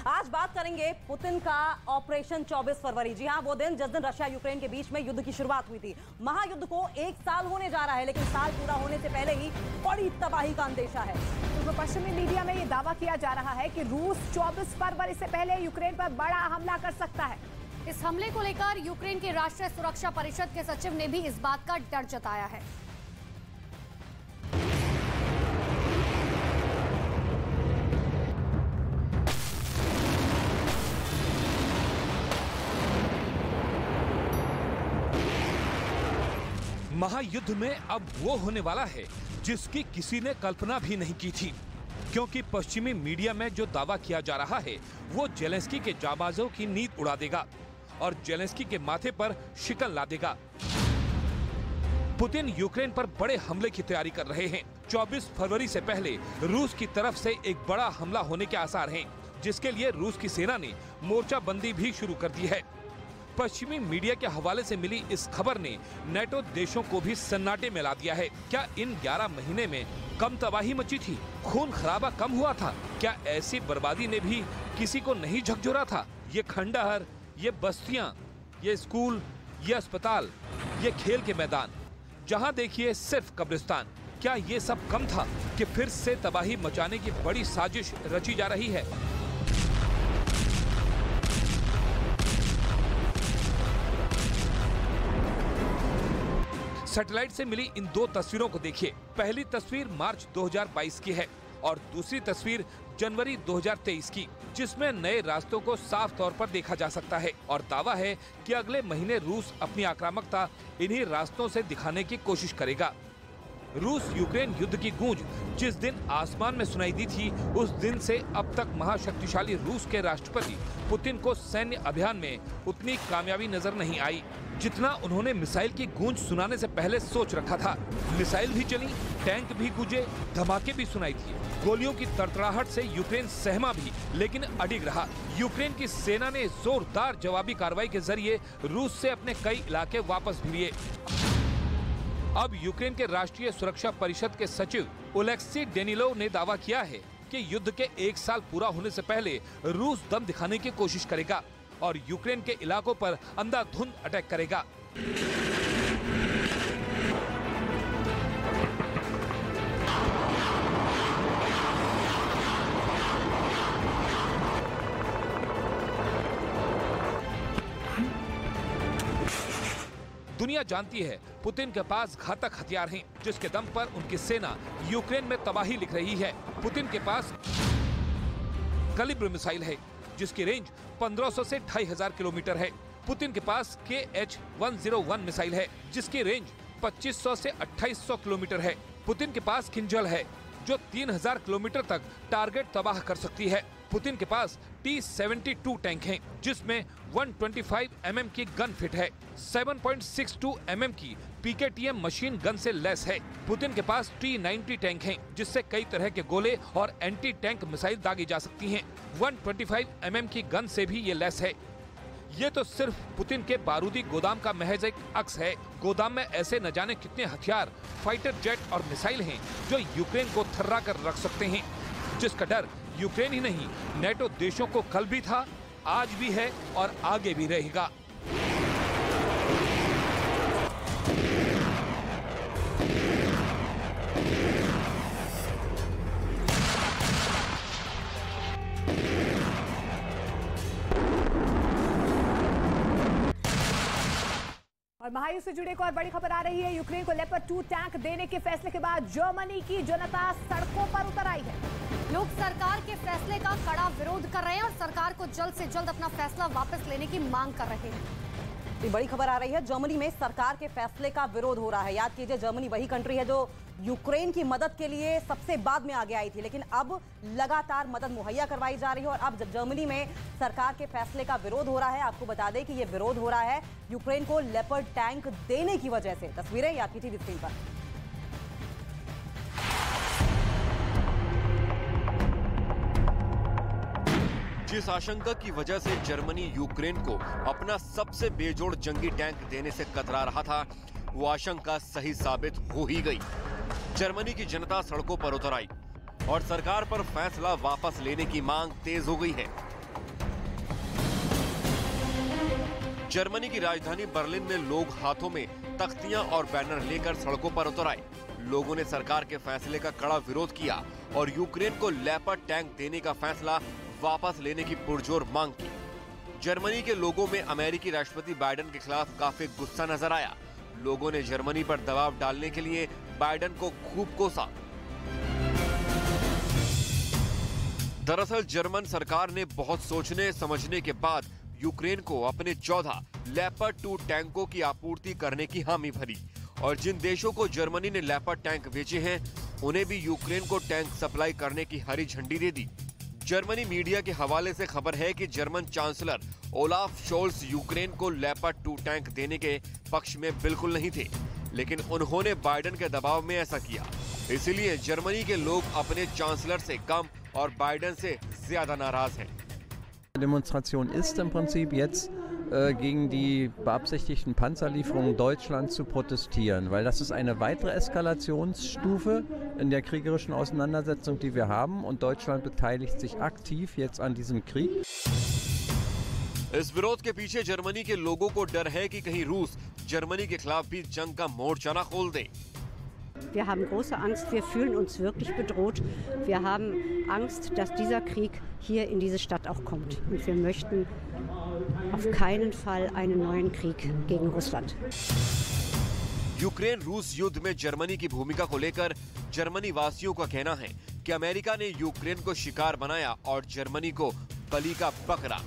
आज बात करेंगे पुतिन का ऑपरेशन 24 फरवरी। जी हां, वो दिन जिस दिन रशिया यूक्रेन के बीच में युद्ध की शुरुआत हुई थी। महायुद्ध को 1 साल होने जा रहा है, लेकिन साल पूरा होने से पहले ही बड़ी तबाही का अंदेशा है। तो पश्चिमी मीडिया में ये दावा किया जा रहा है कि रूस 24 फरवरी से पहले यूक्रेन पर बड़ा हमला कर सकता है। इस हमले को लेकर यूक्रेन के राष्ट्रीय सुरक्षा परिषद के सचिव ने भी इस बात का डर जताया है। महायुद्ध में अब वो होने वाला है जिसकी किसी ने कल्पना भी नहीं की थी, क्योंकि पश्चिमी मीडिया में जो दावा किया जा रहा है वो जेलेंस्की के जाबाजों की नींद उड़ा देगा और जेलेंस्की के माथे पर शिकन ला देगा। पुतिन यूक्रेन पर बड़े हमले की तैयारी कर रहे हैं। 24 फरवरी से पहले रूस की तरफ से एक बड़ा हमला होने के आसार हैं, जिसके लिए रूस की सेना ने मोर्चाबंदी भी शुरू कर दी है। पश्चिमी मीडिया के हवाले से मिली इस खबर ने नेटो देशों को भी सन्नाटे में ला दिया है। क्या इन 11 महीने में कम तबाही मची थी? खून खराबा कम हुआ था? क्या ऐसी बर्बादी ने भी किसी को नहीं झकझोरा था? ये खंडहर, ये बस्तियां, ये स्कूल, ये अस्पताल, ये खेल के मैदान, जहां देखिए सिर्फ कब्रिस्तान। क्या ये सब कम था कि फिर से तबाही मचाने की बड़ी साजिश रची जा रही है? सैटेलाइट से मिली इन 2 तस्वीरों को देखिए। पहली तस्वीर मार्च 2022 की है और दूसरी तस्वीर जनवरी 2023 की, जिसमें नए रास्तों को साफ तौर पर देखा जा सकता है और दावा है कि अगले महीने रूस अपनी आक्रामकता इन्हीं रास्तों से दिखाने की कोशिश करेगा। रूस यूक्रेन युद्ध की गूंज जिस दिन आसमान में सुनाई दी थी, उस दिन से अब तक महाशक्तिशाली रूस के राष्ट्रपति पुतिन को सैन्य अभियान में उतनी कामयाबी नजर नहीं आई जितना उन्होंने मिसाइल की गूंज सुनाने से पहले सोच रखा था। मिसाइल भी चली, टैंक भी गूंजे, धमाके भी सुनाई थी, गोलियों की तड़तड़ाहट से यूक्रेन सहमा भी, लेकिन अडिग रहा। यूक्रेन की सेना ने जोरदार जवाबी कार्रवाई के जरिए रूस से अपने कई इलाके वापस भी लिए। अब यूक्रेन के राष्ट्रीय सुरक्षा परिषद के सचिव ओलेक्सी डेनिलोव ने दावा किया है कि युद्ध के 1 साल पूरा होने से पहले रूस दम दिखाने की कोशिश करेगा और यूक्रेन के इलाकों पर अंधाधुंध अटैक करेगा। दुनिया जानती है पुतिन के पास घातक हथियार हैं, जिसके दम पर उनकी सेना यूक्रेन में तबाही लिख रही है। पुतिन के पास कलिब्र मिसाइल है, जिसकी रेंज 1500 से 2500 किलोमीटर है। पुतिन के पास KH-101 मिसाइल है, जिसकी रेंज 2500 से 2800 किलोमीटर है। पुतिन के पास किंजल है, जो 3000 किलोमीटर तक टारगेट तबाह कर सकती है। पुतिन के पास T-72 टैंक हैं, जिसमें 125 mm की गन फिट है, 7.62 mm की PKTM मशीन गन से लेस है। पुतिन के पास T-90 टैंक हैं, जिससे कई तरह के गोले और एंटी टैंक मिसाइल दागी जा सकती हैं। 125 mm की गन से भी ये लेस है। ये तो सिर्फ पुतिन के बारूदी गोदाम का महज एक अक्स है। गोदाम में ऐसे न जाने कितने हथियार, फाइटर जेट और मिसाइल हैं जो यूक्रेन को थर्रा कर रख सकते हैं, जिसका डर यूक्रेन ही नहीं नेटो देशों को कल भी था, आज भी है और आगे भी रहेगा। और महायुद्ध से जुड़े एक और बड़ी खबर आ रही है। यूक्रेन को लेपर्ड 2 टैंक देने के फैसले के बाद जर्मनी की जनता सड़कों पर उतर आई है। लोग सरकार के फैसले का कड़ा विरोध कर रहे हैं और सरकार को जल्द से जल्द अपना फैसला वापस लेने की मांग कर रहे हैं। बड़ी खबर आ रही है, जर्मनी में सरकार के फैसले का विरोध हो रहा है। याद कीजिए, जर्मनी वही कंट्री है जो यूक्रेन की मदद के लिए सबसे बाद में आगे आई थी, लेकिन अब लगातार मदद मुहैया करवाई जा रही है और अब जर्मनी में सरकार के फैसले का विरोध हो रहा है। आपको बता दें कि यह विरोध हो रहा है यूक्रेन को लेपर्ड टैंक देने की वजह से। तस्वीरें याद कीजिए स्क्रीन पर। जिस आशंका की वजह से जर्मनी यूक्रेन को अपना सबसे बेजोड़ जंगी टैंक देने से कतरा रहा था, वो आशंका सही साबित हो ही गई। जर्मनी की जनता सड़कों पर उतर आई और सरकार पर फैसला वापस लेने की मांग तेज हो गई है। जर्मनी की राजधानी बर्लिन में लोग हाथों में तख्तियां और बैनर लेकर सड़कों पर उतर आए। लोगों ने सरकार के फैसले का कड़ा विरोध किया और यूक्रेन को लेपर्ड टैंक देने का फैसला वापस लेने की पुरजोर मांग की। जर्मनी के लोगों में अमेरिकी राष्ट्रपति बाइडेन के खिलाफ काफी गुस्सा नजर आया। लोगों ने जर्मनी पर दबाव डालने के लिए बाइडेन को खूब कोसा। दरअसल जर्मन सरकार ने बहुत सोचने समझने के बाद यूक्रेन को अपने 14 लेपर्ड 2 टैंकों की आपूर्ति करने की हामी भरी और जिन देशों को जर्मनी ने लेपर्ड टैंक बेचे हैं उन्हें भी यूक्रेन को टैंक सप्लाई करने की हरी झंडी दे दी। जर्मनी मीडिया के हवाले से खबर है कि German chancellor Olaf Sholes Ukraine को लेपर्ड 2 टैंक देने के पक्ष में बिल्कुल नहीं थे, लेकिन उन्होंने बाइडेन के दबाव में ऐसा किया। इसीलिए जर्मनी के लोग अपने चांसलर से कम और बाइडेन से ज्यादा नाराज हैं। Demonstration ist im Prinzip jetzt gegen die beabsichtigten Panzerlieferungen Deutschlands zu protestieren, weil das ist eine weitere Eskalationsstufe in der kriegerischen Auseinandersetzung, die wir haben, und Deutschland beteiligt sich aktiv jetzt an diesem Krieg. इस विरोध के पीछे Germany के लोगों को डर है कि कहीं रूस जर्मनी के खिलाफ भी जंग का मोर्चा न खोल दे। Wir haben große Angst, wir fühlen uns wirklich bedroht. Wir haben Angst, dass dieser Krieg hier in diese Stadt auch kommt. Und wir möchten auf keinen Fall einen neuen Krieg gegen Russland. Ukraine रूस युद्ध में Germany की भूमिका को लेकर Germany वासियों का कहना है कि अमेरिका ने यूक्रेन को शिकार बनाया और जर्मनी को बलि का बकरा।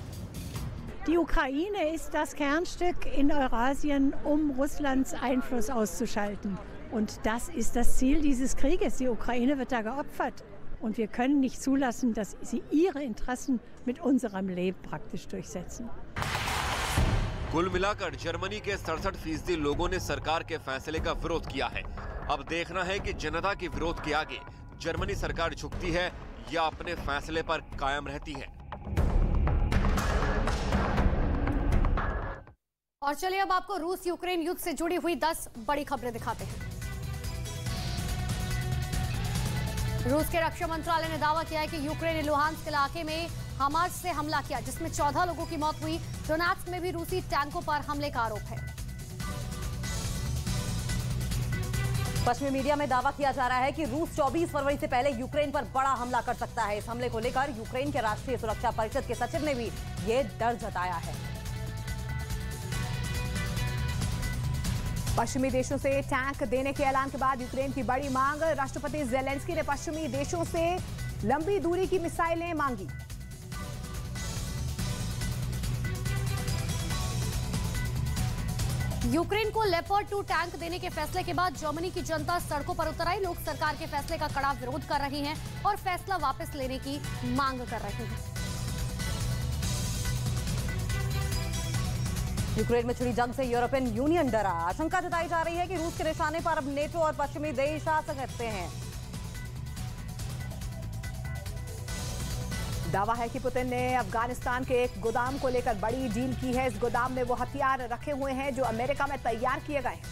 Die Ukraine ist das Kernstück in Eurasien, um Russlands Einfluss auszuschalten. Und das ist das Ziel dieses Krieges. Die Ukraine wird da geopfert. Und wir können nicht zulassen, dass sie ihre Interessen mit unserem Leben praktisch durchsetzen. कुल मिलाकर Germany के 67% लोगों ने सरकार के फैसले का विरोध किया है। अब देखना है कि जनता के विरोध के आगे जर्मनी सरकार झुकती है या अपने फैसले पर कायम रहती है। और चलिए अब आपको रूस यूक्रेन युद्ध से जुड़ी हुई 10 बड़ी खबरें दिखाते हैं। रूस के रक्षा मंत्रालय ने दावा किया है कि यूक्रेन ने लुहांस्क इलाके में हमास से हमला किया, जिसमें 14 लोगों की मौत हुई। डोनेत्स्क में भी रूसी टैंकों पर हमले का आरोप है। पश्चिमी मीडिया में दावा किया जा रहा है कि रूस 24 फरवरी से पहले यूक्रेन पर बड़ा हमला कर सकता है। इस हमले को लेकर यूक्रेन के राष्ट्रीय सुरक्षा परिषद के सचिव ने भी ये डर जताया है। पश्चिमी देशों से टैंक देने के ऐलान के बाद यूक्रेन की बड़ी मांग। राष्ट्रपति ज़ेलेंस्की ने पश्चिमी देशों से लंबी दूरी की मिसाइलें मांगी। यूक्रेन को लेपर्ड 2 टैंक देने के फैसले के बाद जर्मनी की जनता सड़कों पर उतर आई। लोग सरकार के फैसले का कड़ा विरोध कर रहे हैं और फैसला वापस लेने की मांग कर रहे हैं। यूक्रेन में छिड़ी जंग से यूरोपियन यूनियन डरा। आशंका जताई जा रही है कि रूस के निशाने पर अब नेटो और पश्चिमी देश आ सकते हैं। दावा है कि पुतिन ने अफगानिस्तान के एक गोदाम को लेकर बड़ी डील की है। इस गोदाम में वो हथियार रखे हुए हैं जो अमेरिका में तैयार किए गए हैं।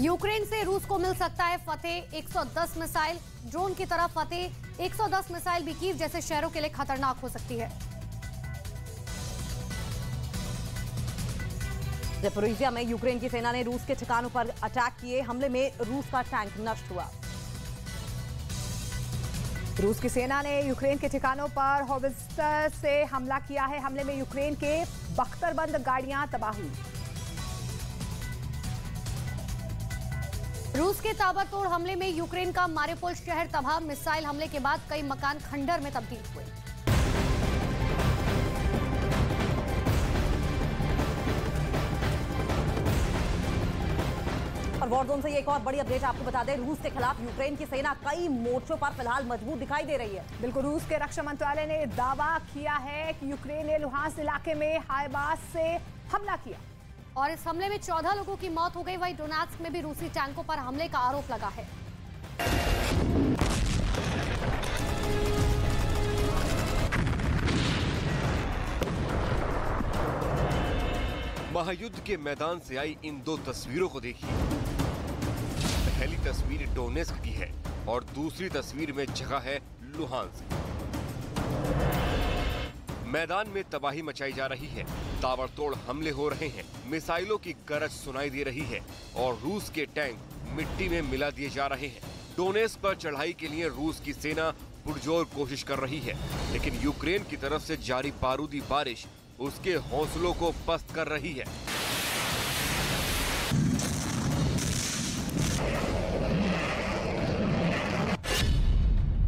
यूक्रेन से रूस को मिल सकता है फतेह 110 मिसाइल। ड्रोन की तरह फतेह 110 मिसाइल भी कीव जैसे शहरों के लिए खतरनाक हो सकती है। ज़पोरिज़िया में यूक्रेन की सेना ने रूस के ठिकानों पर अटैक किए। हमले में रूस का टैंक नष्ट हुआ। रूस की सेना ने यूक्रेन के ठिकानों पर हॉवित्ज़र से हमला किया है। हमले में यूक्रेन के बख्तरबंद गाड़ियां तबाह हुई। रूस के ताबड़तोड़ हमले में यूक्रेन का मारिउपोल शहर तबाह। मिसाइल हमले के बाद कई मकान खंडर में तब्दील हुए। और वॉर जोन से एक और बड़ी अपडेट आपको बता दें, रूस के खिलाफ यूक्रेन की सेना कई मोर्चों पर फिलहाल मजबूत दिखाई दे रही है। बिल्कुल, रूस के रक्षा मंत्रालय ने दावा किया है कि यूक्रेन ने लुहांस्क इलाके में हाइमार्स से हमला किया और इस हमले में 14 लोगों की मौत हो गई। वहीं डोनेत्स्क में भी रूसी टैंकों पर हमले का आरोप लगा है। महायुद्ध के मैदान से आई इन दो तस्वीरों को देखिए। पहली तस्वीर डोनेत्स्क की है और दूसरी तस्वीर में जगह है लुहांस्क। मैदान में तबाही मचाई जा रही है, ताबड़तोड़ हमले हो रहे हैं, मिसाइलों की गरज सुनाई दे रही है और रूस के टैंक मिट्टी में मिला दिए जा रहे हैं। डोनेस्क पर चढ़ाई के लिए रूस की सेना पुरजोर कोशिश कर रही है, लेकिन यूक्रेन की तरफ से जारी बारूदी बारिश उसके हौसलों को पस्त कर रही है।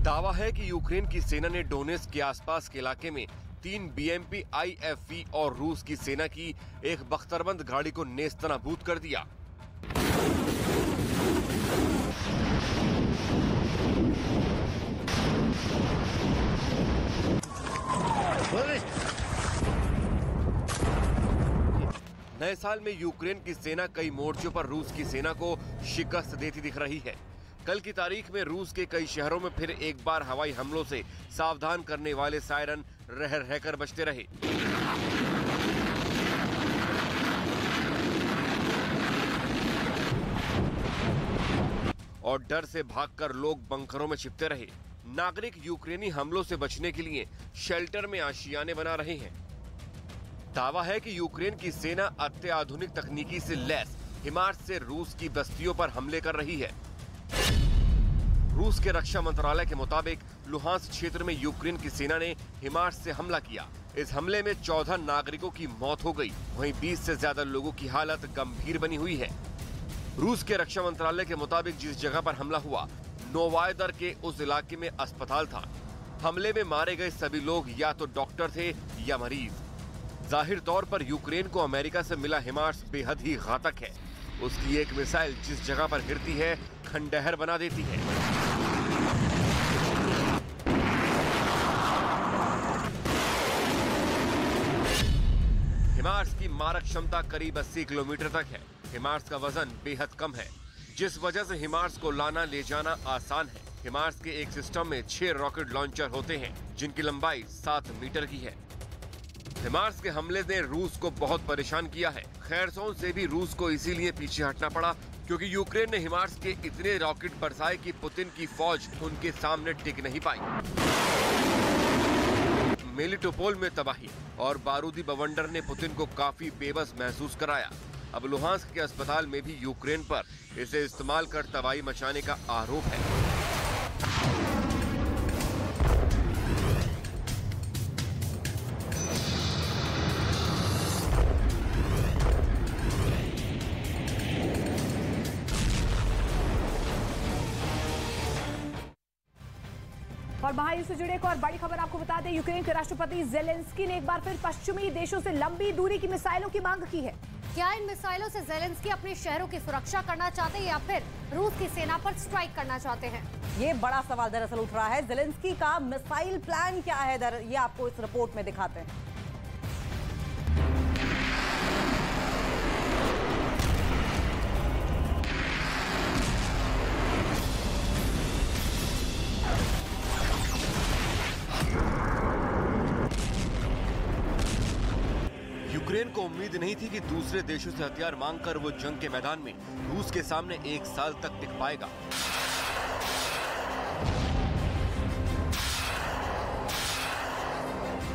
दावा है कि यूक्रेन की सेना ने डोनेस्क के आसपास के इलाके में 3 BMP IFV और रूस की सेना की एक बख्तरबंद गाड़ी को नेस्तनाबूद कर दिया। नए साल में यूक्रेन की सेना कई मोर्चों पर रूस की सेना को शिकस्त देती दिख रही है। कल की तारीख में रूस के कई शहरों में फिर एक बार हवाई हमलों से सावधान करने वाले सायरन रह रहकर बजते रहे। और डर से भागकर लोग बंकरों में छिपते रहे। नागरिक यूक्रेनी हमलों से बचने के लिए शेल्टर में आशियाने बना रहे हैं। दावा है कि यूक्रेन की सेना अत्याधुनिक तकनीकी से लैस हिमार्स से रूस की बस्तियों पर हमले कर रही है। रूस के रक्षा मंत्रालय के मुताबिक लुहांस्क क्षेत्र में यूक्रेन की सेना ने हिमार्स से हमला किया। इस हमले में 14 नागरिकों की मौत हो गई, वहीं 20 से ज्यादा लोगों की हालत गंभीर बनी हुई है। रूस के रक्षा मंत्रालय के मुताबिक जिस जगह पर हमला हुआ, नोवायदर के उस इलाके में अस्पताल था। हमले में मारे गए सभी लोग या तो डॉक्टर थे या मरीज। जाहिर तौर पर यूक्रेन को अमेरिका से मिला हिमार्स बेहद ही घातक है। उसकी एक मिसाइल जिस जगह पर गिरती है, खंडहर बना देती है। हिमार्स की मारक क्षमता करीब 80 किलोमीटर तक है। हिमार्स का वजन बेहद कम है, जिस वजह से हिमार्स को लाना ले जाना आसान है। हिमार्स के एक सिस्टम में 6 रॉकेट लॉन्चर होते हैं, जिनकी लंबाई 7 मीटर की है। हिमार्स के हमले ने रूस को बहुत परेशान किया है। खैरसों से भी रूस को इसीलिए पीछे हटना पड़ा, क्योंकि यूक्रेन ने हिमार्स के इतने रॉकेट बरसाए कि पुतिन की फौज उनके सामने टिक नहीं पाई। मेलिटोपोल में तबाही और बारूदी बवंडर ने पुतिन को काफी बेबस महसूस कराया। अब लुहांस्क के अस्पताल में भी यूक्रेन पर इसे इस्तेमाल कर तबाही मचाने का आरोप है। और महायुद्ध से जुड़े एक और बड़ी खबर आपको बता दें, यूक्रेन के राष्ट्रपति जेलेंस्की ने एक बार फिर पश्चिमी देशों से लंबी दूरी की मिसाइलों की मांग की है। क्या इन मिसाइलों से जेलेंस्की अपने शहरों की सुरक्षा करना चाहते हैं या फिर रूस की सेना पर स्ट्राइक करना चाहते हैं? ये बड़ा सवाल दरअसल उठ रहा है। जेलेंस्की का मिसाइल प्लान क्या है, ये आपको इस रिपोर्ट में दिखाते हैं। यूक्रेन को उम्मीद नहीं थी कि दूसरे देशों से हथियार मांगकर वो जंग के मैदान में रूस के सामने 1 साल तक टिक पाएगा।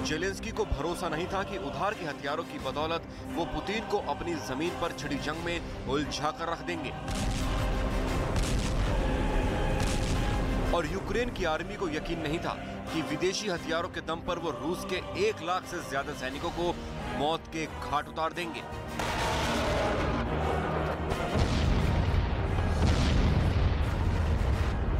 जेलेंस्की को भरोसा नहीं था कि उधार के हथियारों की बदौलत वो पुतिन को अपनी जमीन पर छिड़ी जंग में उलझा कर रख देंगे। और यूक्रेन की आर्मी को यकीन नहीं था कि विदेशी हथियारों के दम पर वो रूस के 1 लाख से ज्यादा सैनिकों को मौत के घाट उतार देंगे।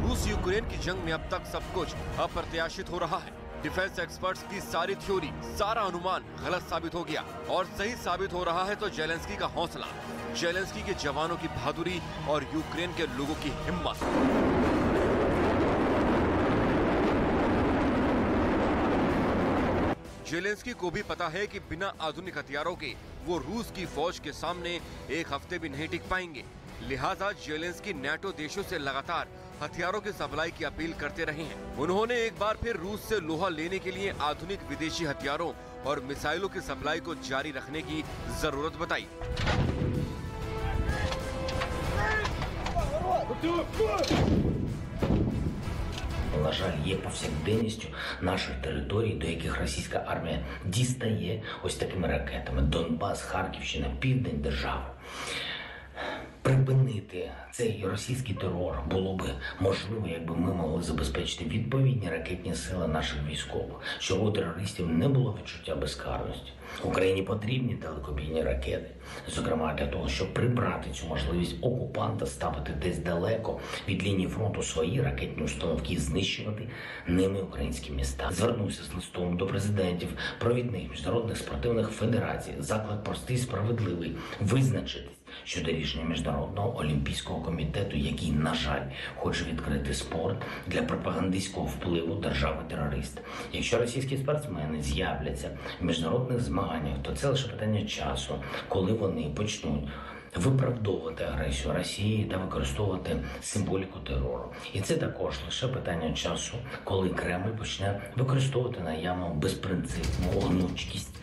रूस यूक्रेन की जंग में अब तक सब कुछ अप्रत्याशित हो रहा है। डिफेंस एक्सपर्ट्स की सारी थ्योरी, सारा अनुमान गलत साबित हो गया और सही साबित हो रहा है तो जेलेंस्की का हौसला, जेलेंस्की के जवानों की बहादुरी और यूक्रेन के लोगों की हिम्मत। जेलेंस्की को भी पता है कि बिना आधुनिक हथियारों के वो रूस की फौज के सामने 1 हफ्ते भी नहीं टिक पाएंगे। लिहाजा जेलेंस्की नाटो देशों से लगातार हथियारों की सप्लाई की अपील करते रहे हैं। उन्होंने एक बार फिर रूस से लोहा लेने के लिए आधुनिक विदेशी हथियारों और मिसाइलों की सप्लाई को जारी रखने की जरूरत बताई। на жаль, є повсякденністю наших територій, до яких російська армія дістає ось такими ракетами. Донбас, Харківщина, південь держави. Припинити цей російський терор було би можливо, якби ми могли забезпечити відповідні ракетні сили наших військових, щоб у терористів не було відчуття безкарності. Україні потрібні далекобійні ракети, зокрема для того, щоб прибрати цю можливість окупанта ставити десь далеко від лінії фронту свої ракетні установки і знищувати ними українські міста. Звернувся з листом до президентів провідних міжнародних спортивних федерацій. Заклик простий і справедливий – визначитись щодо рішення Міжнародного олімпійського комітету, який, на жаль, хоче відкрити спорт для пропагандистського впливу держави-терориста. Якщо російські спортсмени з'являться в міжнародних змаганнях, то це лише питання часу, коли вони почнуть виправдовувати агресію Росії та використовувати символіку терору. І це також лише питання часу, коли Кремль почне використовувати наявну безпринципну гнучкість.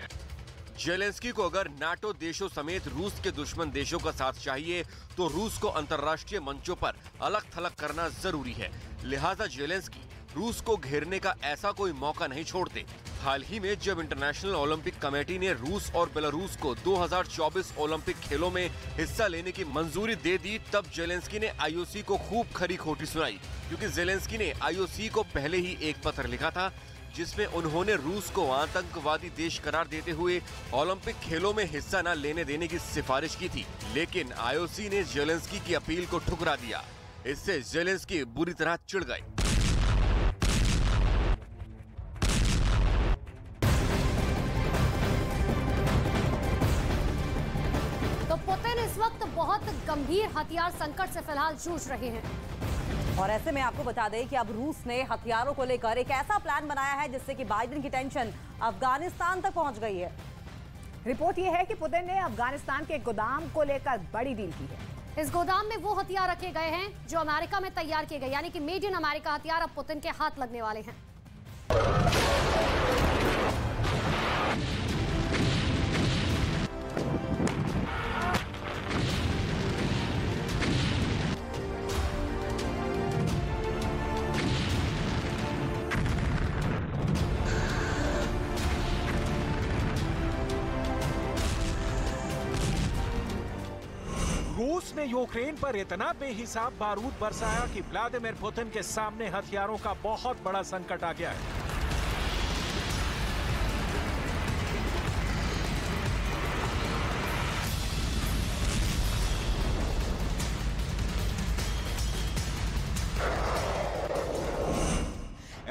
जेलेंस्की को अगर नाटो देशों समेत रूस के दुश्मन देशों का साथ चाहिए तो रूस को अंतर्राष्ट्रीय मंचों पर अलग थलग करना जरूरी है। लिहाजा जेलेंस्की रूस को घेरने का ऐसा कोई मौका नहीं छोड़ते। हाल ही में जब इंटरनेशनल ओलंपिक कमेटी ने रूस और बेलारूस को 2024 ओलंपिक खेलों में हिस्सा लेने की मंजूरी दे दी, तब जेलेंस्की ने आईओसी को खूब खरी खोटी सुनाई, क्योंकि जेलेंस्की ने आईओसी को पहले ही एक पत्र लिखा था जिसमें उन्होंने रूस को आतंकवादी देश करार देते हुए ओलंपिक खेलों में हिस्सा न लेने देने की सिफारिश की थी। लेकिन आईओसी ने जेलेंस्की की अपील को ठुकरा दिया। इससे जेलेंस्की बुरी तरह चिढ़ गए। तो पुतिन इस वक्त बहुत गंभीर हथियार संकट से फिलहाल जूझ रहे हैं और ऐसे में आपको बता दें कि अब रूस ने हथियारों को लेकर एक ऐसा प्लान बनाया है जिससे कि बाइडेन की टेंशन अफगानिस्तान तक पहुंच गई है। रिपोर्ट यह है कि पुतिन ने अफगानिस्तान के गोदाम को लेकर बड़ी डील की है। इस गोदाम में वो हथियार रखे गए हैं जो अमेरिका में तैयार किए गए, यानी कि मेड इन अमेरिका हथियार अब पुतिन के हाथ लगने वाले हैं। रूस ने यूक्रेन पर इतना बेहिसाब बारूद बरसाया कि व्लादिमीर पुतिन के सामने हथियारों का बहुत बड़ा संकट आ गया है।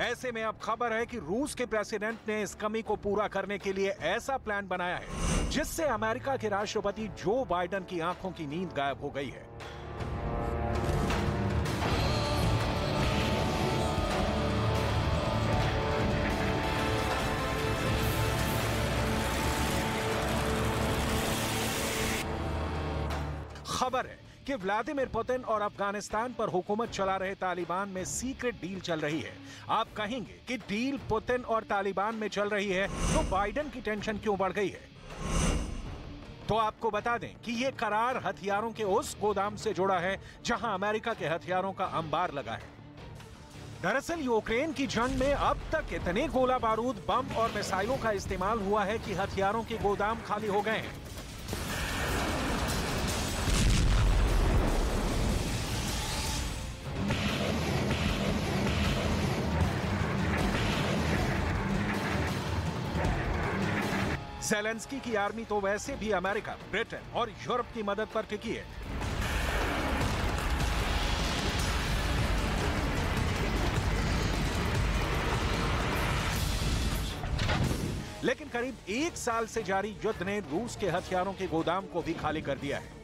ऐसे में अब खबर है कि रूस के प्रेसिडेंट ने इस कमी को पूरा करने के लिए ऐसा प्लान बनाया है जिससे अमेरिका के राष्ट्रपति जो बाइडेन की आंखों की नींद गायब हो गई है। खबर है कि व्लादिमीर पुतिन और अफगानिस्तान पर हुकूमत चला रहे तालिबान में सीक्रेट डील चल रही है। आप कहेंगे कि डील पुतिन और तालिबान में चल रही है तो बाइडेन की टेंशन क्यों बढ़ गई है? तो आपको बता दें कि ये करार हथियारों के उस गोदाम से जुड़ा है जहां अमेरिका के हथियारों का अंबार लगा है। दरअसल यूक्रेन की जंग में अब तक इतने गोला बारूद, बम और मिसाइलों का इस्तेमाल हुआ है कि हथियारों के गोदाम खाली हो गए हैं। ज़ेलेंस्की की आर्मी तो वैसे भी अमेरिका, ब्रिटेन और यूरोप की मदद पर टिकी है। लेकिन करीब 1 साल से जारी युद्ध ने रूस के हथियारों के गोदाम को भी खाली कर दिया है।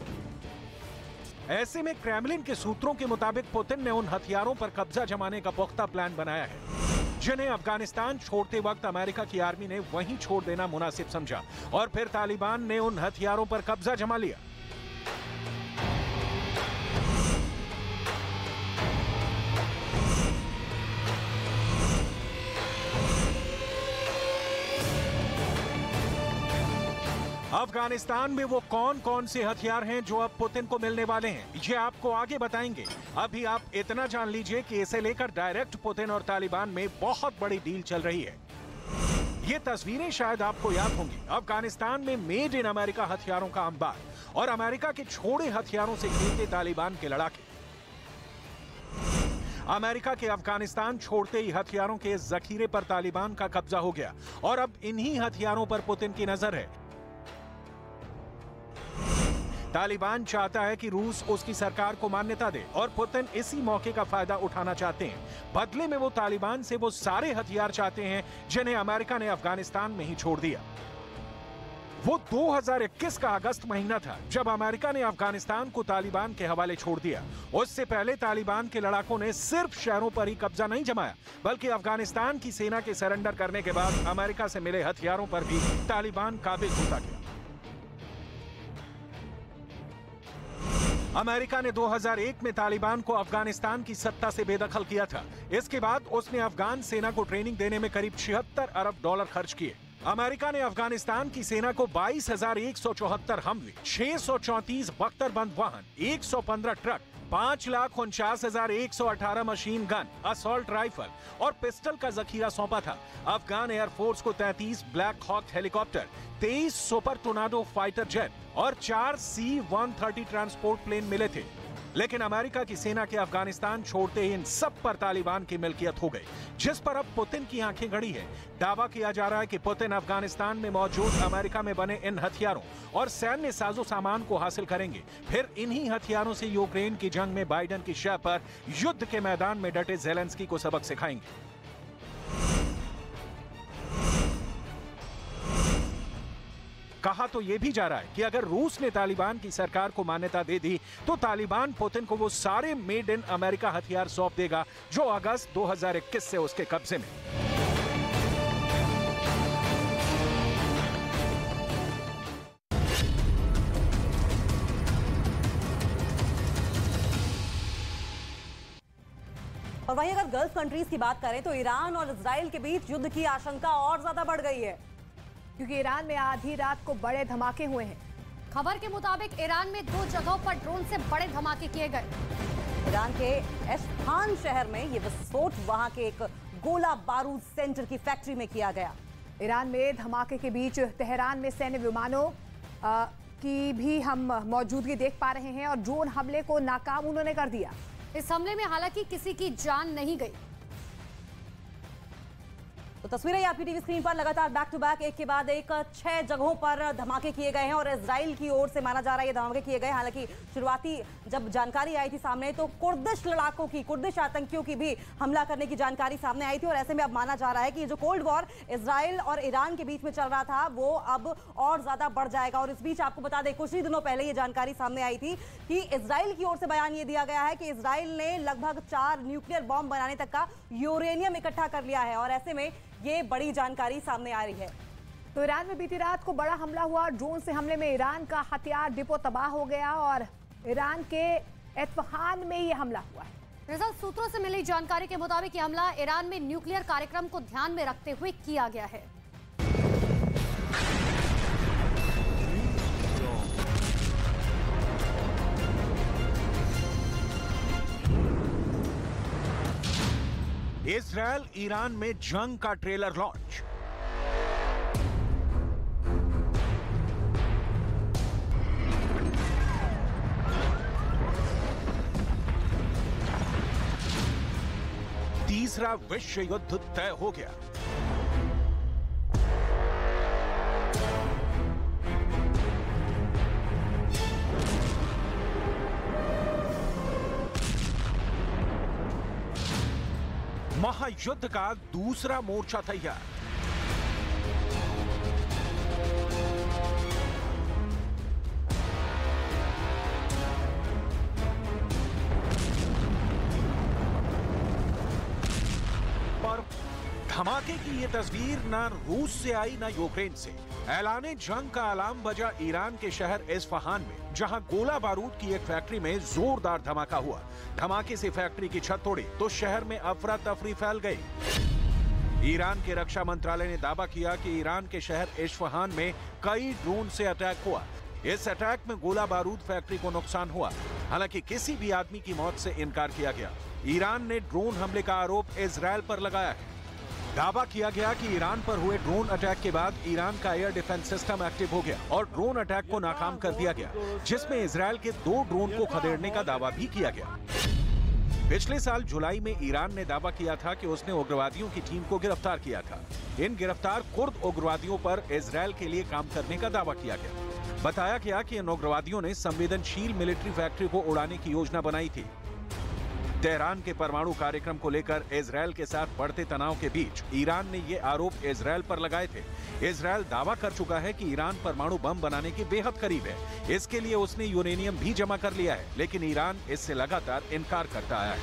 ऐसे में क्रेमलिन के सूत्रों के मुताबिक पुतिन ने उन हथियारों पर कब्जा जमाने का पुख्ता प्लान बनाया है जिन्हें अफगानिस्तान छोड़ते वक्त अमेरिका की आर्मी ने वहीं छोड़ देना मुनासिब समझा और फिर तालिबान ने उन हथियारों पर कब्जा जमा लिया। अफगानिस्तान में वो कौन कौन से हथियार हैं जो अब पुतिन को मिलने वाले हैं, ये आपको आगे बताएंगे। अभी आप इतना जान लीजिए कि इसे लेकर डायरेक्ट पुतिन और तालिबान में बहुत बड़ी डील चल रही है। ये तस्वीरें शायद आपको याद होंगी। अफगानिस्तान में मेड इन अमेरिका हथियारों का अंबार और अमेरिका के छोड़े हथियारों से खेलते तालिबान के लड़ाके। अमेरिका के अफगानिस्तान छोड़ते ही हथियारों के इस जखीरे पर तालिबान का कब्जा हो गया और अब इन्हीं हथियारों पर पुतिन की नजर है। तालिबान चाहता है कि रूस उसकी सरकार को मान्यता दे और पुतिन इसी मौके का फायदा उठाना चाहते हैं। बदले में वो तालिबान से वो सारे हथियार चाहते हैं जिन्हें अमेरिका ने अफगानिस्तान में ही छोड़ दिया। वो 2021 का अगस्त महीना था जब अमेरिका ने अफगानिस्तान को तालिबान के हवाले छोड़ दिया। उससे पहले तालिबान के लड़ाकों ने सिर्फ शहरों पर ही कब्जा नहीं जमाया, बल्कि अफगानिस्तान की सेना के सरेंडर करने के बाद अमेरिका से मिले हथियारों पर भी तालिबान काबिज होता गया। अमेरिका ने 2001 में तालिबान को अफगानिस्तान की सत्ता से बेदखल किया था। इसके बाद उसने अफगान सेना को ट्रेनिंग देने में करीब 76 अरब डॉलर खर्च किए। अमेरिका ने अफगानिस्तान की सेना को 22,174 हमवे, 634 बख्तरबंद वाहन, 115 truck, 5,49,118 machine gun, assault rifle और पिस्टल का जखीरा सौंपा था। अफगान एयरफोर्स को 33 Black Hawk helicopter, 23 Super Tornado fighter jet और 4 C-130 ट्रांसपोर्ट प्लेन मिले थे। लेकिन अमेरिका की सेना के अफगानिस्तान छोड़ते ही इन सब पर तालिबान की मिल्कियत हो गई, जिस पर अब पुतिन की आंखें गड़ी है। दावा किया जा रहा है कि पुतिन अफगानिस्तान में मौजूद अमेरिका में बने इन हथियारों और सैन्य साजो सामान को हासिल करेंगे। फिर इन्हीं हथियारों से यूक्रेन की जंग में बाइडेन की शह पर युद्ध के मैदान में डटे ज़ेलेंस्की को सबक सिखाएंगे। कहा तो यह भी जा रहा है कि अगर रूस ने तालिबान की सरकार को मान्यता दे दी तो तालिबान पुतिन को वो सारे मेड इन अमेरिका हथियार सौंप देगा जो अगस्त 2021 से उसके कब्जे में। और वहीं अगर गल्फ कंट्रीज की बात करें तो ईरान और इजराइल के बीच युद्ध की आशंका और ज्यादा बढ़ गई है, क्योंकि ईरान में आधी रात को बड़े धमाके हुए हैं। खबर के मुताबिक ईरान में 2 जगहों पर ड्रोन से बड़े धमाके किए गए। ईरान के एस्फहान शहर में ये विस्फोट वहां के एक गोला बारूद सेंटर की फैक्ट्री में किया गया। ईरान में धमाके के बीच तेहरान में सैन्य विमानों की भी हम मौजूदगी देख पा रहे हैं और ड्रोन हमले को नाकाम उन्होंने कर दिया। इस हमले में हालांकि किसी की जान नहीं गई। तो तस्वीरें आपकी टीवी स्क्रीन पर लगातार बैक टू बैक एक के बाद एक 6 जगहों पर धमाके किए गए हैं और इजराइल की ओर से माना जा रहा है ये धमाके किए गए। हालांकि शुरुआती जब जानकारी आई थी सामने तो कुर्दिश लड़ाकों की, कुर्दिश आतंकियों की भी हमला करने की जानकारी सामने आई थी और ऐसे में अब माना जा रहा है कि ये जो कोल्ड वॉर इजराइल और ईरान के बीच में चल रहा था वो अब और ज्यादा बढ़ जाएगा। और इस बीच आपको बता दें कुछ ही दिनों पहले ये जानकारी सामने आई थी कि इजराइल की ओर से बयान ये दिया गया है कि इजराइल ने लगभग 4 न्यूक्लियर बॉम्ब बनाने तक का यूरेनियम इकट्ठा कर लिया है और ऐसे में ये बड़ी जानकारी सामने आ रही है। तो ईरान में बीती रात को बड़ा हमला हुआ। ड्रोन से हमले में ईरान का हथियार डिपो तबाह हो गया और ईरान के एस्फहान में ये हमला हुआ है। दरअसल सूत्रों से मिली जानकारी के मुताबिक ये हमला ईरान में न्यूक्लियर कार्यक्रम को ध्यान में रखते हुए किया गया है। इजराइल ईरान में जंग का ट्रेलर लॉन्च। तीसरा विश्व युद्ध तय हो गया। महायुद्ध का दूसरा मोर्चा तैयार। पर धमाके की ये तस्वीर ना रूस से आई ना यूक्रेन से। ऐलाने जंग का अलार्म बजा ईरान के शहर इस्फहान में, जहां गोला बारूद की एक फैक्ट्री में जोरदार धमाका हुआ। धमाके से फैक्ट्री की छत तोड़ी तो शहर में अफरा तफरी फैल गई। ईरान के रक्षा मंत्रालय ने दावा किया कि ईरान के शहर इस्फहान में कई ड्रोन से अटैक हुआ। इस अटैक में गोला बारूद फैक्ट्री को नुकसान हुआ। हालांकि किसी भी आदमी की मौत से इनकार किया गया। ईरान ने ड्रोन हमले का आरोप इजरायल पर लगाया है। दावा किया गया कि ईरान पर हुए ड्रोन अटैक के बाद ईरान का एयर डिफेंस सिस्टम एक्टिव हो गया और ड्रोन अटैक को नाकाम कर दिया गया, जिसमें इजरायल के 2 ड्रोन को खदेड़ने का दावा भी किया गया। पिछले साल जुलाई में ईरान ने दावा किया था कि उसने उग्रवादियों की टीम को गिरफ्तार किया था। इन गिरफ्तार कुर्द उग्रवादियों पर इजरायल के लिए काम करने का दावा किया गया। बताया गया कि इन उग्रवादियों ने संवेदनशील मिलिट्री फैक्ट्री को उड़ाने की योजना बनाई थी। तेहरान के परमाणु कार्यक्रम को लेकर इजरायल के साथ बढ़ते तनाव के बीच ईरान ने ये आरोप इजरायल पर लगाए थे। इजरायल दावा कर चुका है कि ईरान परमाणु बम बनाने के बेहद करीब है। इसके लिए उसने यूरेनियम भी जमा कर लिया है, लेकिन ईरान इससे लगातार इनकार करता आया है।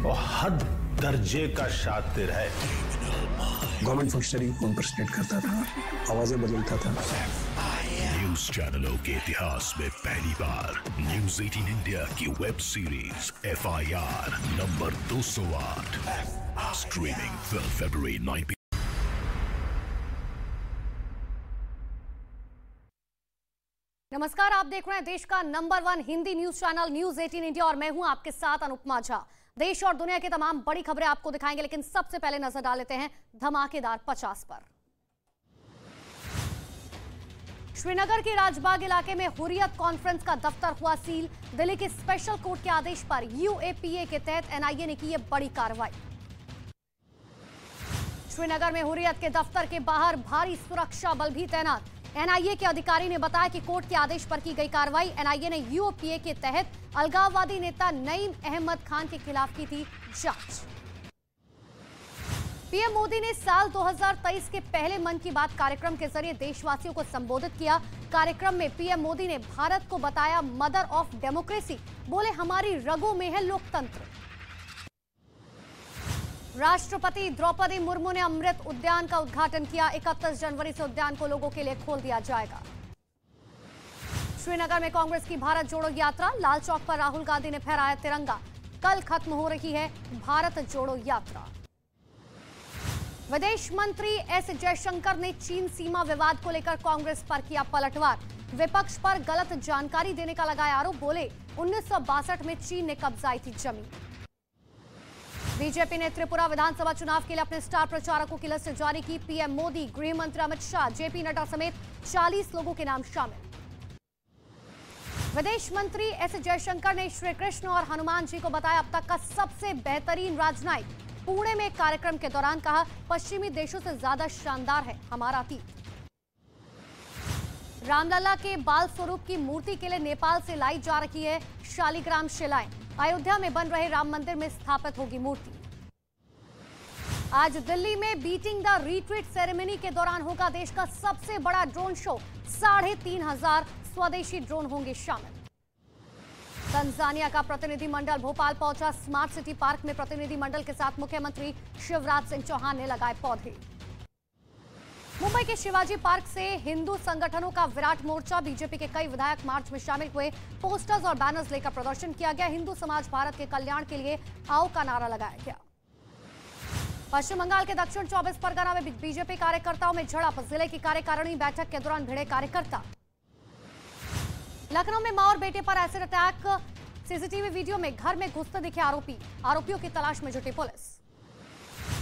वो हद दर्जे का शातिर है। गवर्नमेंट फंक्शनरी को इम्पर्सनेट करता था, आवाजें बदलता था। न्यूज चैनलों के इतिहास में पहली बार न्यूज 18 इंडिया की web series FIR number 208 streaming 12 फरवरी 9 p.m. नमस्कार, आप देख रहे हैं देश का number 1 Hindi news channel news 18 India और मैं हूं आपके साथ अनुपमा झा। देश और दुनिया की तमाम बड़ी खबरें आपको दिखाएंगे, लेकिन सबसे पहले नजर डाल लेते हैं धमाकेदार 50 पर। श्रीनगर के राजबाग इलाके में हुर्रियत कॉन्फ्रेंस का दफ्तर हुआ सील। दिल्ली के स्पेशल कोर्ट के आदेश पर UAPA के तहत NIA ने की ये बड़ी कार्रवाई। श्रीनगर में हुर्रियत के दफ्तर के बाहर भारी सुरक्षा बल भी तैनात। NIA के अधिकारी ने बताया कि कोर्ट के आदेश पर की गई कार्रवाई। NIA ने UAPA के तहत अलगाववादी नेता नईम अहमद खान के खिलाफ की थी जांच। पीएम मोदी ने साल 2023 के पहले मन की बात कार्यक्रम के जरिए देशवासियों को संबोधित किया। कार्यक्रम में पीएम मोदी ने भारत को बताया मदर ऑफ डेमोक्रेसी। बोले, हमारी रगों में है लोकतंत्र। राष्ट्रपति द्रौपदी मुर्मू ने अमृत उद्यान का उद्घाटन किया। 31 जनवरी से उद्यान को लोगों के लिए खोल दिया जाएगा। श्रीनगर में कांग्रेस की भारत जोड़ो यात्रा। लाल चौक पर राहुल गांधी ने फहराया तिरंगा। कल खत्म हो रही है भारत जोड़ो यात्रा। विदेश मंत्री एस जयशंकर ने चीन सीमा विवाद को लेकर कांग्रेस पर किया पलटवार। विपक्ष पर गलत जानकारी देने का लगाया आरोप। बोले, 1962 में चीन ने कब्जाई थी जमीन। बीजेपी ने त्रिपुरा विधानसभा चुनाव के लिए अपने स्टार प्रचारकों की लिस्ट जारी की। पीएम मोदी, गृह मंत्री अमित शाह, जेपी नड्डा समेत 40 लोगों के नाम शामिल। विदेश मंत्री एस जयशंकर ने श्री कृष्ण और हनुमान जी को बताया अब तक का सबसे बेहतरीन राजनयिक। पुणे में एक कार्यक्रम के दौरान कहा, पश्चिमी देशों से ज्यादा शानदार है हमारा अतीत। रामलला के बाल स्वरूप की मूर्ति के लिए नेपाल से लाई जा रही है शालिग्राम शिलाएं। अयोध्या में बन रहे राम मंदिर में स्थापित होगी मूर्ति। आज दिल्ली में बीटिंग द रिट्रीट सेरेमनी के दौरान होगा देश का सबसे बड़ा ड्रोन शो। 3500 स्वदेशी ड्रोन होंगे शामिल। तंजानिया का प्रतिनिधिमंडल भोपाल पहुंचा। स्मार्ट सिटी पार्क में प्रतिनिधिमंडल के साथ मुख्यमंत्री शिवराज सिंह चौहान ने लगाए पौधे। मुंबई के शिवाजी पार्क से हिंदू संगठनों का विराट मोर्चा। बीजेपी के कई विधायक मार्च में शामिल हुए। पोस्टर्स और बैनर्स लेकर प्रदर्शन किया गया। हिंदू समाज भारत के कल्याण के लिए आओ का नारा लगाया गया। पश्चिम बंगाल के दक्षिण 24 परगना में बीजेपी कार्यकर्ताओं में झड़प। जिले की कार्यकारिणी बैठक के दौरान भिड़े कार्यकर्ता। लखनऊ में मां और बेटे पर एसिड अटैक। सीसीटीवी वीडियो में घर में घुसते दिखे आरोपी। आरोपियों की तलाश में जुटी पुलिस।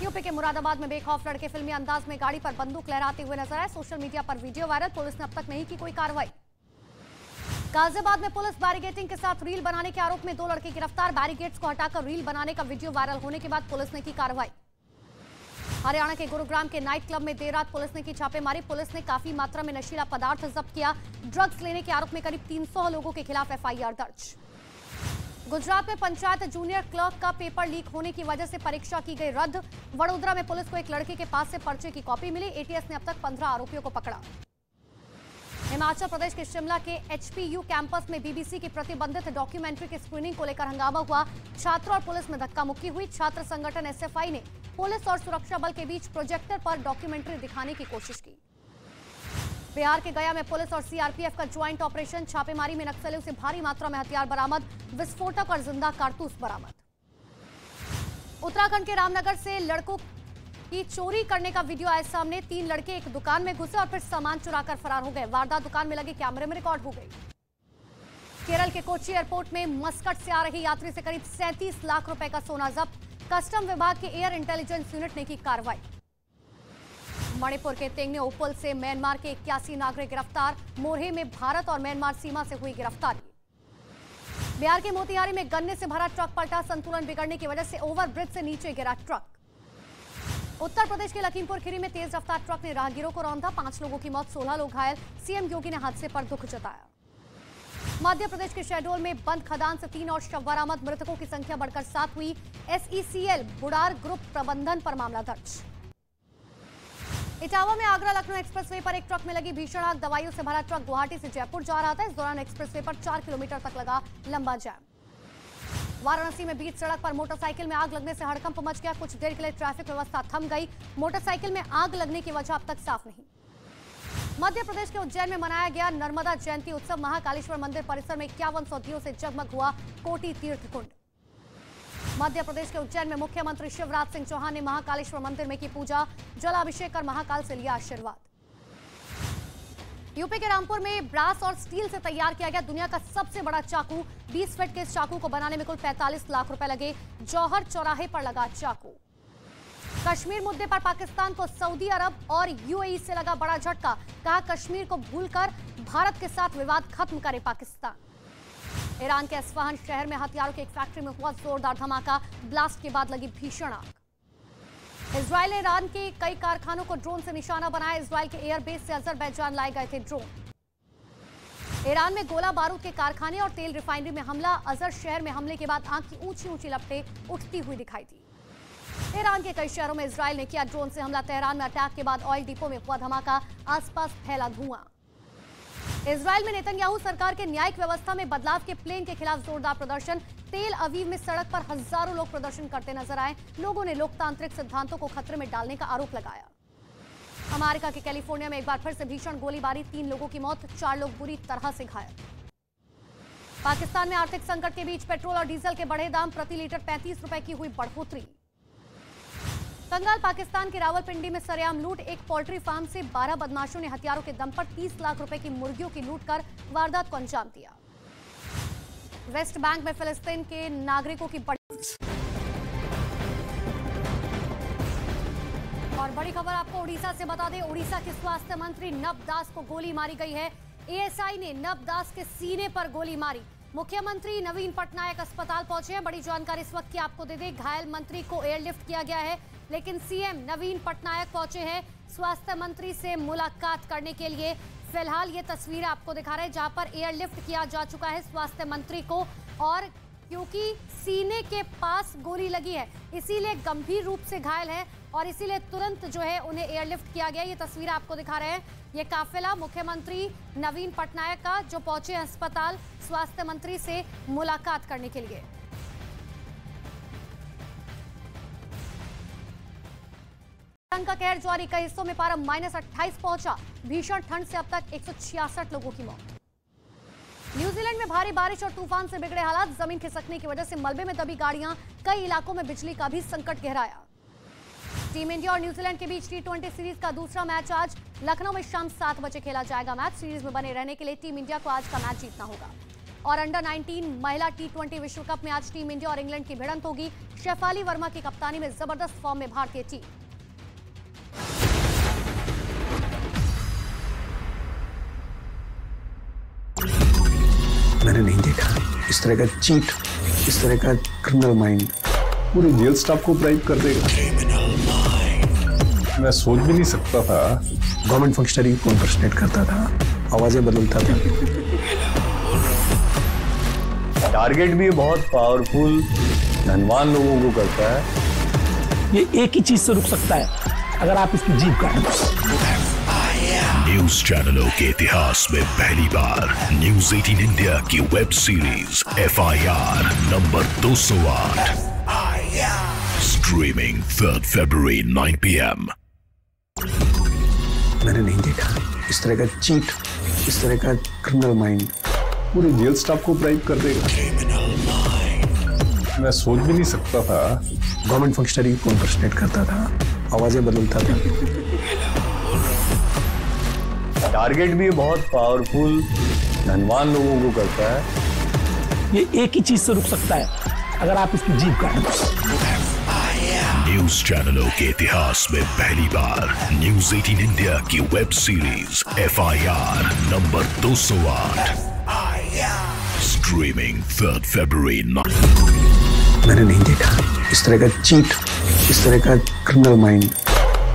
यूपी के मुरादाबाद में बेखौफ लड़के फिल्मी अंदाज में गाड़ी पर बंदूक लहराते हुए नजर आए। सोशल मीडिया पर वीडियो वायरल। पुलिस ने अब तक नहीं की कोई कार्रवाई। गाजियाबाद में पुलिस बैरिकेडिंग के साथ रील बनाने के आरोप में 2 लड़के गिरफ्तार। बैरिकेड्स को हटाकर रील बनाने का वीडियो वायरल होने के बाद पुलिस ने की कार्रवाई। हरियाणा के गुरुग्राम के नाइट क्लब में देर रात पुलिस ने की छापेमारी। पुलिस ने काफी मात्रा में नशीला पदार्थ जब्त किया। ड्रग्स लेने के आरोप में करीब 300 लोगों के खिलाफ FIR दर्ज। गुजरात में पंचायत जूनियर क्लर्क का पेपर लीक होने की वजह से परीक्षा की गई रद्द। वडोदरा में पुलिस को एक लड़के के पास से पर्चे की कॉपी मिली। ATS ने अब तक 15 आरोपियों को पकड़ा। हिमाचल प्रदेश के शिमला के HPU कैंपस में BBC की प्रतिबंधित डॉक्यूमेंट्री की स्क्रीनिंग को लेकर हंगामा हुआ। छात्र और पुलिस में धक्का मुक्की हुई। छात्र संगठन SFI ने पुलिस और सुरक्षा बल के बीच प्रोजेक्टर पर डॉक्यूमेंट्री दिखाने की कोशिश की। बिहार के गया में पुलिस और सीआरपीएफ का ज्वाइंट ऑपरेशन, छापेमारी में नक्सलियों से भारी मात्रा में हथियार बरामद, विस्फोटक और जिंदा कारतूस बरामद। उत्तराखंड के रामनगर से लड़कों की चोरी करने का वीडियो आया सामने। 3 लड़के एक दुकान में घुसे और फिर सामान चुराकर फरार हो गए। वारदात दुकान में लगे कैमरे में रिकॉर्ड हो गई। केरल के कोच्चि एयरपोर्ट में मस्कट से आ रही यात्री से करीब 37 लाख रुपए का सोना जब्त, कस्टम विभाग की एयर इंटेलिजेंस यूनिट ने की कार्रवाई। मणिपुर के तेंगने उपल से म्यांमार के 81 नागरिक गिरफ्तार, मोरहे में भारत और म्यांमार सीमा से हुई गिरफ्तारी। बिहार के मोतिहारी में गन्ने से भरा ट्रक पलटा, संतुलन बिगड़ने की वजह से ओवरब्रिज से नीचे गिरा ट्रक। उत्तर प्रदेश के लखीमपुर खीरी में तेज रफ्तार ट्रक ने राहगीरों को रौंदा, 5 लोगों की मौत, 16 लोग घायल। सीएम योगी ने हादसे पर दुख जताया। मध्य प्रदेश के शहडोल में बंद खदान से 3 और शव बरामद, मृतकों की संख्या बढ़कर 7 हुई। SECL बुडार ग्रुप प्रबंधन पर मामला दर्ज। इटावा में आगरा लखनऊ एक्सप्रेसवे पर एक ट्रक में लगी भीषण आग, दवाइयों से भरा ट्रक गुवाहाटी से जयपुर जा रहा था। इस दौरान एक्सप्रेसवे पर 4 किलोमीटर तक लगा लंबा जाम। वाराणसी में बीच सड़क पर मोटरसाइकिल में आग लगने से हड़कंप मच गया, कुछ देर के लिए ट्रैफिक व्यवस्था थम गई। मोटरसाइकिल में आग लगने की वजह अब तक साफ नहीं। मध्य प्रदेश के उज्जैन में मनाया गया नर्मदा जयंती उत्सव, महाकालेश्वर मंदिर परिसर में 51 दियों से जगमग हुआ कोटि तीर्थ कुंड। मध्य प्रदेश के उज्जैन में मुख्यमंत्री शिवराज सिंह चौहान ने महाकालेश्वर मंदिर में की पूजा, जलाभिषेक कर महाकाल से लिया आशीर्वाद। यूपी के रामपुर में ब्रास और स्टील से तैयार किया गया दुनिया का सबसे बड़ा चाकू, 20 फीट के इस चाकू को बनाने में कुल 45 लाख रुपए लगे। जौहर चौराहे पर लगा चाकू। कश्मीर मुद्दे पर पाकिस्तान को सऊदी अरब और यूएई से लगा बड़ा झटका, कहा कश्मीर को भूलकर भारत के साथ विवाद खत्म करे पाकिस्तान। ईरान के अस्फहान शहर में हथियारों की एक फैक्ट्री में हुआ जोरदार धमाका, ब्लास्ट के बाद लगी भीषण आग। इजरायल ने ईरान के कई कारखानों को ड्रोन से निशाना बनाया, इजरायल के एयरबेस से अजरबैजान लाए गए थे ड्रोन। ईरान में गोला बारूद के कारखाने और तेल रिफाइनरी में हमला, अजर शहर में हमले के बाद आग की ऊंची ऊंची लपटें उठती हुई दिखाई दी। ईरान के कई शहरों में इजरायल ने किया ड्रोन से हमला, तेहरान में अटैक के बाद ऑयल डिपो में हुआ धमाका, आसपास फैला धुआं। इजरायल में नेतन्याहू सरकार के न्यायिक व्यवस्था में बदलाव के प्लेन के खिलाफ जोरदार प्रदर्शन, तेल अवीव में सड़क पर हजारों लोग प्रदर्शन करते नजर आए, लोगों ने लोकतांत्रिक सिद्धांतों को खतरे में डालने का आरोप लगाया। अमेरिका के कैलिफोर्निया में एक बार फिर से भीषण गोलीबारी, 3 लोगों की मौत, 4 लोग बुरी तरह से घायल। पाकिस्तान में आर्थिक संकट के बीच पेट्रोल और डीजल के बढ़े दाम, प्रति लीटर 35 रुपए की हुई बढ़ोतरी। कंगाल पाकिस्तान के रावलपिंडी में सरेआम लूट, एक पोल्ट्री फार्म से 12 बदमाशों ने हथियारों के दम पर 30 लाख रुपए की मुर्गियों की लूट कर वारदात को अंजाम दिया। वेस्ट बैंक में फिलिस्तीन के नागरिकों की और बड़ी खबर आपको उड़ीसा से बता दें, उड़ीसा के स्वास्थ्य मंत्री नब दास को गोली मारी गई है। एएसआई ने नब दास के सीने पर गोली मारी। मुख्यमंत्री नवीन पटनायक अस्पताल पहुंचे हैं। बड़ी जानकारी इस वक्त की आपको दे दें, घायल मंत्री को एयरलिफ्ट किया गया है, लेकिन सीएम नवीन पटनायक पहुंचे हैं स्वास्थ्य मंत्री से मुलाकात करने के लिए। फिलहाल ये तस्वीर आपको दिखा रहे हैं जहां पर एयरलिफ्ट किया जा चुका है स्वास्थ्य मंत्री को, और क्योंकि सीने के पास गोली लगी है इसीलिए गंभीर रूप से घायल है और इसीलिए तुरंत जो है उन्हें एयरलिफ्ट किया गया। ये तस्वीर आपको दिखा रहे हैं, ये काफिला मुख्यमंत्री नवीन पटनायक का जो पहुंचे अस्पताल स्वास्थ्य मंत्री से मुलाकात करने के लिए। ठंड का कहर जारी, कई हिस्सों में पारा -28 पहुंचा। भीषण ठंड से अब तक 166 लोगों की मौत। न्यूजीलैंड में भारी बारिश और तूफान से बिगड़े हालात, जमीन खिसकने की वजह से मलबे में दबी गाड़ियां, कई इलाकों में बिजली का भी संकट गहराया। टीम इंडिया और न्यूजीलैंड के बीच T20 सीरीज का दूसरा मैच आज लखनऊ में शाम 7 बजे खेला जाएगा। मैच सीरीज में बने रहने के लिए टीम इंडिया को आज का मैच जीतना होगा। और अंडर 19 महिला T20 विश्व कप में आज टीम इंडिया और इंग्लैंड की भिड़ंत होगी। शेफाली वर्मा की कप्तानी में जबरदस्त फॉर्म में भारतीय टीम। मैंने नहीं देखा इस तरह का चीट, इस तरह का क्रिमिनल माइंड पूरे जेल स्टाफ को ब्राइब कर देगा। मैं सोच भी नहीं सकता था। गवर्नमेंट फंक्शनरी को इम्पर्सनेट करता था, आवाजें बदलता था। टारगेट भी बहुत पावरफुल धनवान लोगों को करता है। ये एक ही चीज से रुक सकता है, अगर आप इसकी जीभ काट दो। न्यूज चैनलों के इतिहास में पहली बार न्यूज 18 इंडिया की web series FIR number 208 streaming 3rd February 9 PM। मैंने नहीं देखा इस तरह का चीट, इस तरह का क्रिमिनल माइंड पूरे जेल स्टाफ को ब्राइब कर देगा। मैं सोच भी नहीं सकता था। गवर्नमेंट फंक्शनरी को इम्पर्सनेट करता था, आवाजें बदलता था। टारगेट भी बहुत पावरफुल धनवान लोगों को करता है। ये एक ही चीज से रुक सकता है, अगर आप इसकी जीभ काट दो। न्यूज चैनलों के इतिहास में पहली बार न्यूज 18 इंडिया की web series FIR number 208 streaming 3 फरवरी। मैंने नहीं देखा इस तरह का चीट, इस तरह का क्रिमिनल माइंड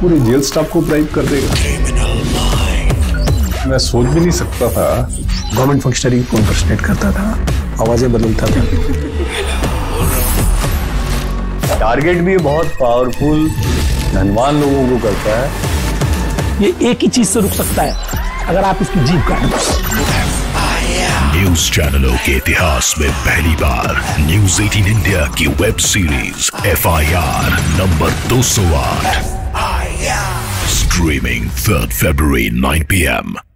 पूरे जेल स्टाफ को ब्राइब कर देगा। मैं सोच भी नहीं सकता था। गवर्नमेंट फंक्शनरी को इम्पर्सनेट करता था, आवाजें बदलता था। टारगेट भी बहुत पावरफुल धनवान लोगों को करता है। ये एक ही चीज से रुक सकता है, अगर आप इसकी जीभ काट दो। न्यूज चैनलों के इतिहास में पहली बार न्यूज 18 इंडिया की web series FIR number 208 streaming 3 फरवरी 9 PM।